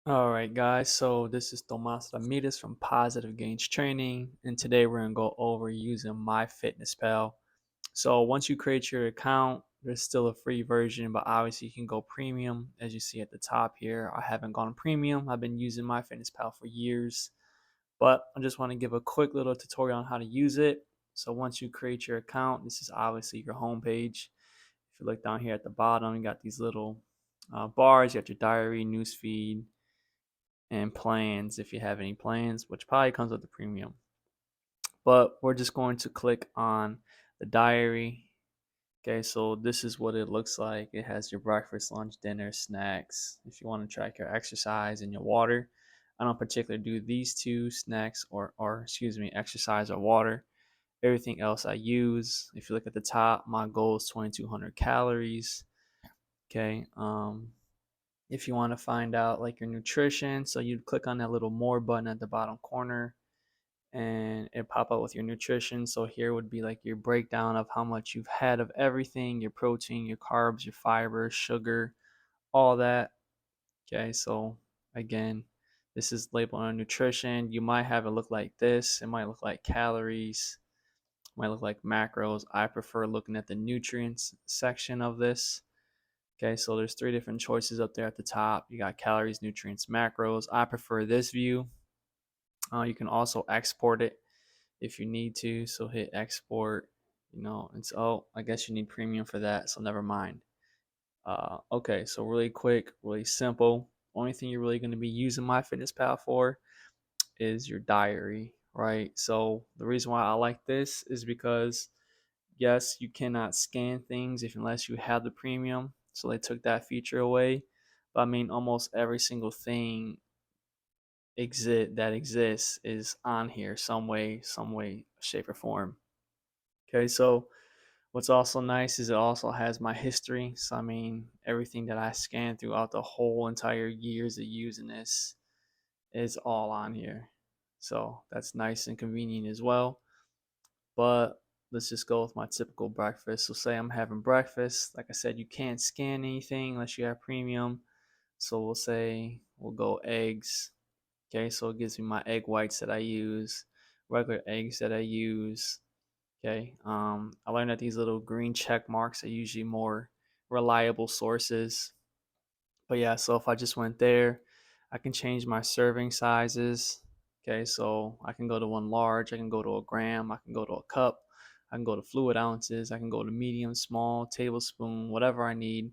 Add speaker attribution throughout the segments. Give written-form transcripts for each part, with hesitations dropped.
Speaker 1: All right, guys. So this is Tomas Ramirez from Positive Gains Training, and today we're gonna go over using MyFitnessPal. So once you create your account, there's still a free version, but obviously you can go premium, as you see at the top here. I haven't gone premium. I've been using MyFitnessPal for years, but I just want to give a quick little tutorial on how to use it. So once you create your account, this is obviously your home page. If you look down here at the bottom, you got these little bars. You got your diary, newsfeed, and plans if you have any plans, which probably comes with the premium. But we're just going to click on the diary. Okay, so this is what it looks like. It has your breakfast, lunch, dinner, snacks. If you want to track your exercise and your water, I don't particularly do these two, snacks or excuse me, exercise or water. Everything else I use. If you look at the top, my goal is 2,200 calories. Okay, if you want to find out like your nutrition, so you'd click on that little more button at the bottom corner and it pop up with your nutrition. So here would be like your breakdown of how much you've had of everything, your protein, your carbs, your fiber, sugar, all that. Okay, so again, this is labeled on nutrition. You might have it look like this. It might look like calories, it might look like macros. I prefer looking at the nutrients section of this. Okay, so there's three different choices up there at the top. You got calories, nutrients, macros. I prefer this view. You can also export it if you need to. So hit export. It's I guess you need premium for that. So never mind. Okay, so really quick, really simple. Only thing you're really going to be using MyFitnessPal for is your diary, right? So the reason why I like this is because yes, you cannot scan things if unless you have the premium. So they took that feature away. But I mean, almost every single thing that exists is on here some way, shape, or form. Okay, so what's also nice is it also has my history. So I mean, everything that I scanned throughout the whole entire years of using this is all on here. So that's nice and convenient as well. But let's just go with my typical breakfast. So say I'm having breakfast. Like I said, you can't scan anything unless you have premium. So we'll say we'll go eggs. Okay, so it gives me my egg whites that I use, regular eggs that I use. Okay, I learned that these little green check marks are usually more reliable sources. But yeah, so if I just went there, I can change my serving sizes. Okay, so I can go to one large, I can go to a gram, I can go to a cup, I can go to fluid ounces, I can go to medium, small, tablespoon, whatever I need.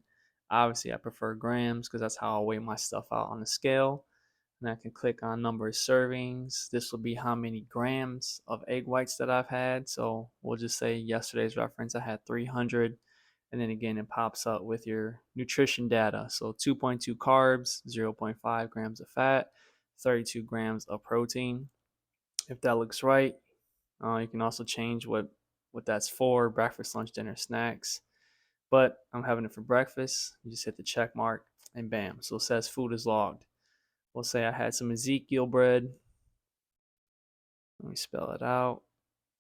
Speaker 1: Obviously, I prefer grams because that's how I weigh my stuff out on the scale. And I can click on number of servings. This will be how many grams of egg whites that I've had. So we'll just say yesterday's reference, I had 300. And then again, it pops up with your nutrition data. So 2.2 carbs, zero point 0.5 grams of fat, 32 grams of protein. If that looks right, you can also change what that's for: breakfast, lunch, dinner, snacks. But I'm having it for breakfast. You just hit the check mark and bam. So it says food is logged. We'll say I had some Ezekiel bread. Let me spell it out.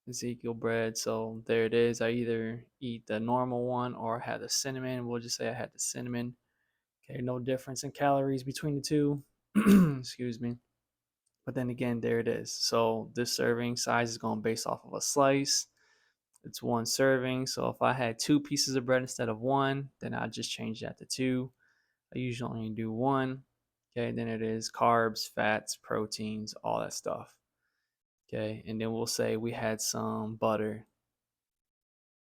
Speaker 1: Ezekiel bread. So there it is. I either eat the normal one or I had the cinnamon. We'll just say I had the cinnamon. Okay, no difference in calories between the two. Excuse me. But then again, there it is. So this serving size is going based off of a slice. It's one serving. So if I had two pieces of bread instead of one, then I'd just change that to two. I usually only do one. Okay, then it is carbs, fats, proteins, all that stuff. Okay, and then we'll say we had some butter.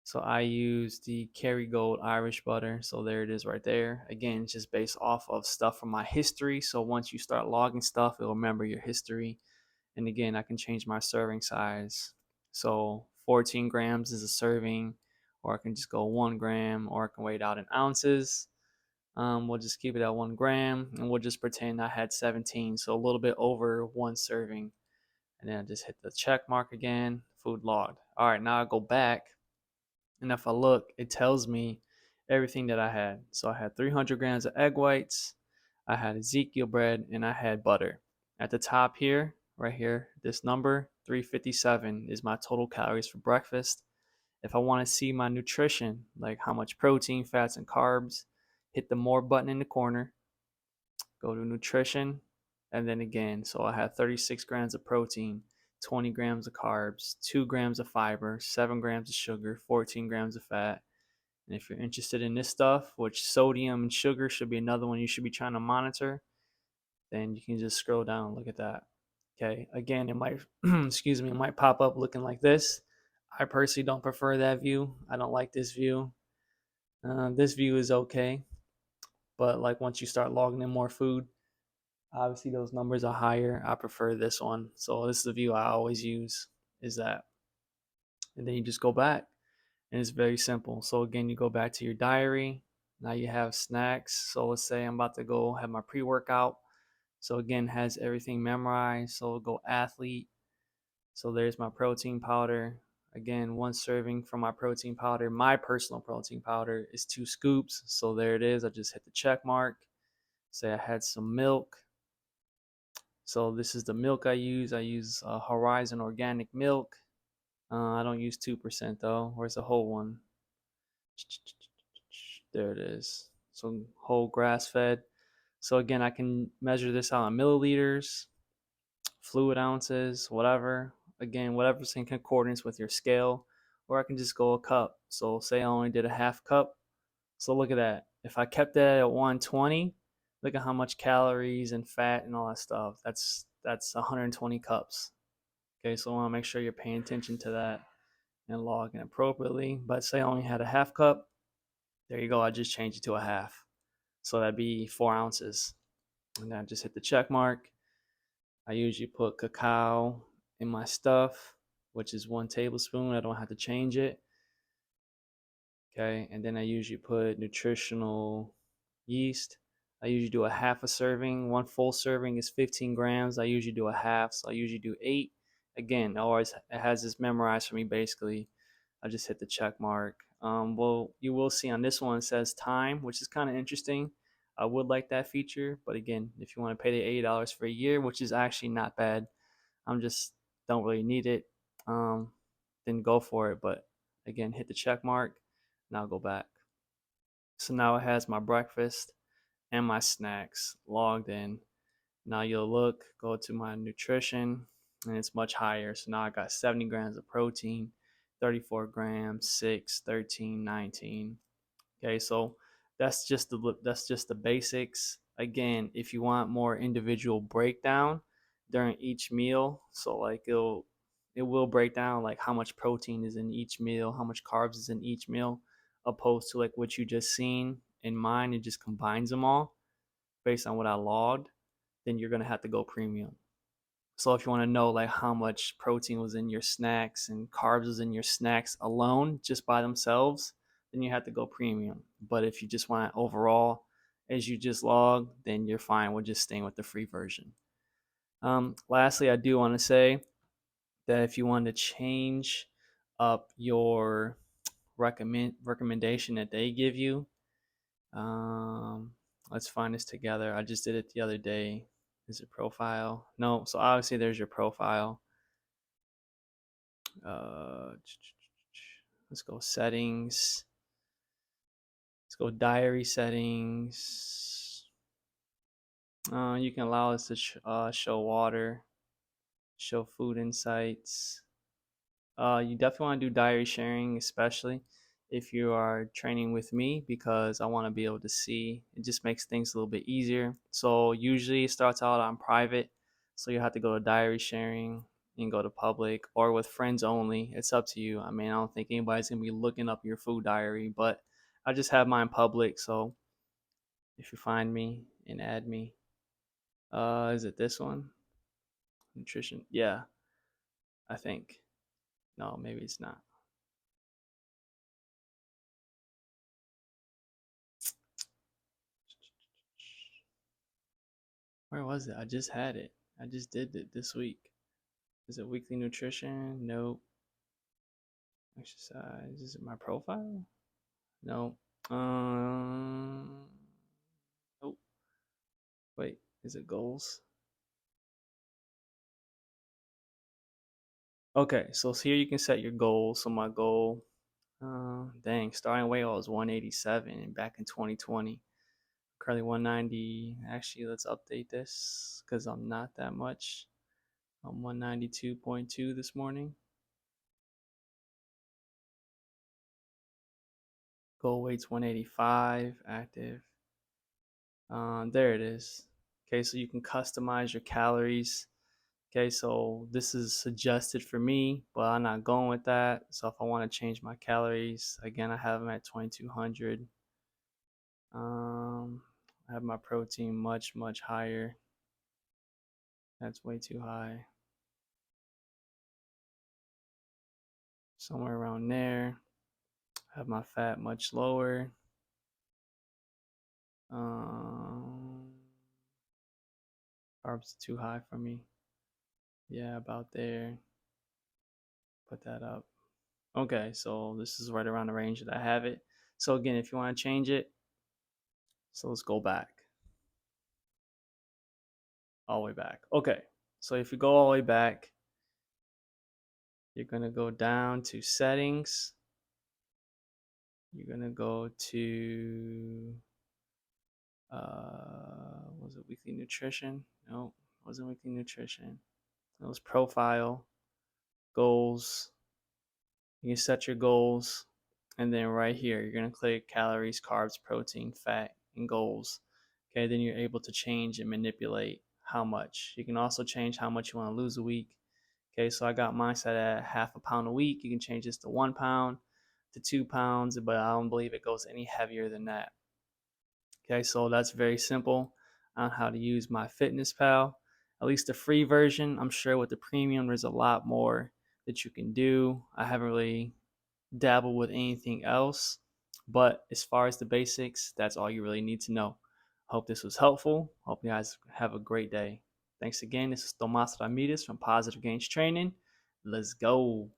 Speaker 1: So I use the Kerrygold Irish butter. So there it is right there. Again, just based off of stuff from my history. So once you start logging stuff, it'll remember your history. And again, I can change my serving size. So 14 grams is a serving, or I can just go 1 gram, or I can weigh it out in ounces. We'll just keep it at 1 gram, and we'll just pretend I had 17, so a little bit over one serving. And then I just hit the check mark again, food logged. All right, now I go back, and if I look, it tells me everything that I had. So I had 300 grams of egg whites, I had Ezekiel bread, and I had butter. At the top here, right here, this number 357 is my total calories for breakfast. If I want to see my nutrition, like how much protein, fats, and carbs, hit the more button in the corner. go to nutrition, and then again. So I had 36 grams of protein, 20 grams of carbs, 2 grams of fiber, 7 grams of sugar, 14 grams of fat. And if you're interested in this stuff, which sodium and sugar should be another one you should be trying to monitor, then you can just scroll down and look at that. Okay, again, it might, excuse me, it might pop up looking like this. I personally don't prefer that view. I don't like this view. This view is okay, but like once you start logging in more food, obviously those numbers are higher. I prefer this one. So this is the view I always use, is that. And then you just go back, and it's very simple. So again, you go back to your diary. Now you have snacks. So let's say I'm about to go have my pre-workout. So again, has everything memorized. So we'll go athlete. So there's my protein powder. Again, one serving from my protein powder. My personal protein powder is 2 scoops. So there it is. I just hit the check mark. Say I had some milk. So this is the milk I use. I use Horizon organic milk. I don't use 2% though. Where's the whole one? There it is. So whole grass fed. So again, I can measure this out in milliliters, fluid ounces, whatever. Again, whatever's in concordance with your scale. Or I can just go a cup. So say I only did a half cup. So look at that. If I kept that at 120, look at how much calories and fat and all that stuff. That's 120 cups. Okay, so I want to make sure you're paying attention to that and logging appropriately. But say I only had a half cup, there you go. I just changed it to a half. So that'd be 4 ounces. And then I just hit the check mark. I usually put cacao in my stuff, which is 1 tablespoon. I don't have to change it. Okay, and then I usually put nutritional yeast. I usually do a half a serving. One full serving is 15 grams. I usually do a half, so I usually do 8. Again, always it has this memorized for me basically. I just hit the check mark. Well, you will see on this one it says time, which is kind of interesting. I would like that feature, but again, if you want to pay the $80 for a year, which is actually not bad, I'm just don't really need it. Then go for it. But again, hit the check mark, and I'll go back. So now it has my breakfast and my snacks logged in. Now you'll look, go to my nutrition, and it's much higher. So now I got 70 grams of protein, 34 grams, 6, 13, 19. Okay, so that's just the basics. Again, if you want more individual breakdown during each meal, so like it will break down like how much protein is in each meal, how much carbs is in each meal, opposed to like what you just seen in mine. It just combines them all based on what I logged. Then you're gonna have to go premium. So if you want to know like how much protein was in your snacks and carbs was in your snacks alone, just by themselves, then you have to go premium. But if you just want overall, as you just log, then you're fine with just staying with the free version. Lastly, I do want to say that if you want to change up your recommendation that they give you, um, let's find this together. I just did it the other day. Is it profile? No. So obviously there's your profile. Uh, let's go settings. Let's go diary settings. You can allow us to show water, show food insights. You definitely want to do diary sharing, especially if you are training with me, because I want to be able to see. It just makes things a little bit easier. So usually it starts out on private, so you have to go to diary sharing. You can go to public or with friends only. It's up to you. I mean, I don't think anybody's gonna be looking up your food diary, but I just have mine public. So if you find me and add me, is it this one? Nutrition? Yeah, I think. No, maybe it's not. Where was it? I just had it. I just did it this week. Is it weekly nutrition? Nope. Exercise. Is it my profile? Nope. Nope. Wait, is it goals? Okay, so here you can set your goals. So my goal, dang, starting weight I was 187 back in 2020. Currently 190. Actually, let's update this because I'm not that much. I'm 192.2 this morning. Goal weight's 185. Active. There it is. Okay, so you can customize your calories. Okay, so this is suggested for me, but I'm not going with that. So if I want to change my calories, again, I have them at 2200. I have my protein much higher. That's way too high. Somewhere around there. I have my fat much lower. Carbs too high for me. Yeah, about there. Put that up. Okay, so this is right around the range that I have it. So again, if you want to change it, so let's go back. All the way back. Okay, so if you go all the way back, you're going to go down to settings. You're going to go to, was it weekly nutrition? No, it wasn't weekly nutrition. It was profile, goals. You can set your goals. And then right here, you're going to click calories, carbs, protein, fat, and goals. Okay, then you're able to change and manipulate how much. You can also change how much you want to lose a week. Okay, so I got mine set at half a pound a week. You can change this to 1 pound, to 2 pounds, but I don't believe it goes any heavier than that. Okay, so that's very simple on how to use MyFitnessPal. At least the free version. I'm sure with the premium, there's a lot more that you can do. I haven't really dabbled with anything else, but as far as the basics, that's all you really need to know. Hope this was helpful. Hope you guys have a great day. Thanks again. This is Tomas Ramirez from Positive Gains Training. Let's go.